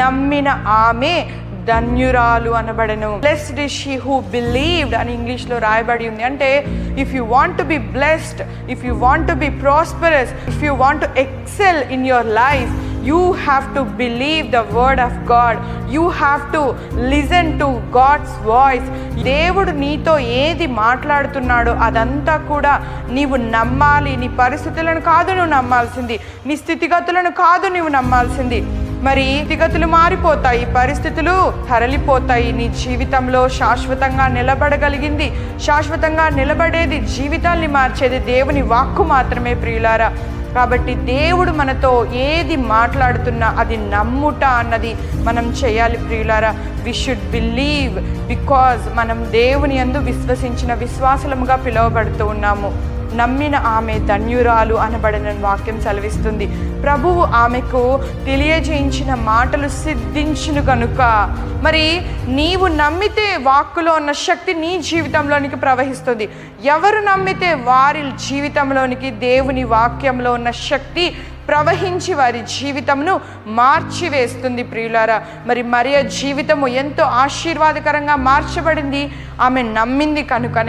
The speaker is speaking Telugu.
నమ్మిన ఆమె ధన్యురాలు అనబడెను. Blessed is she who believed అని ఇంగ్లీష్లో రాయబడి ఉంది. అంటే if you want to be blessed, if you want to be prosperous, if you want to excel in your life, you have to believe the word of God. You have to listen to God's voice. దేవుడు నీతో ఏది మాట్లాడుతున్నాడో అదంతా కూడా నీవు నమ్మాలి. నీ పరిస్థితులను కాదు నువ్వు నమ్మాల్సింది, నీ స్థితిగతులను కాదు నువ్వు నమ్మాల్సింది. మరి స్థితిగతులు మారిపోతాయి, పరిస్థితులు తరలిపోతాయి. నీ జీవితంలో శాశ్వతంగా నిలబడగలిగింది, శాశ్వతంగా నిలబడేది, జీవితాల్ని మార్చేది దేవుని వాక్కు మాత్రమే ప్రియులారా. కాబట్టి దేవుడు మనతో ఏది మాట్లాడుతున్నా అది నమ్ముట అన్నది మనం చేయాలి ప్రియులారా. వి షుడ్ బిలీవ్, బికాజ్ మనం దేవుని యందు విశ్వసించిన విశ్వాసముగా పిలువబడుతూ ఉన్నాము. నమ్మిన ఆమె ధన్యురాలు అనబడిన వాక్యం సెలవిస్తుంది. ప్రభువు ఆమెకు తెలియజేయించిన మాటలు సిద్ధించును కనుక, మరి నీవు నమ్మితే వాక్కులో ఉన్న శక్తి నీ జీవితంలోనికి ప్రవహిస్తుంది. ఎవరు నమ్మితే వారి జీవితంలోనికి దేవుని వాక్యంలో ఉన్న శక్తి ప్రవహించి వారి జీవితంను మార్చివేస్తుంది ప్రియులారా. మరి మరియ జీవితము ఎంతో ఆశీర్వాదకరంగా మార్చబడింది, ఆమె నమ్మింది కనుక.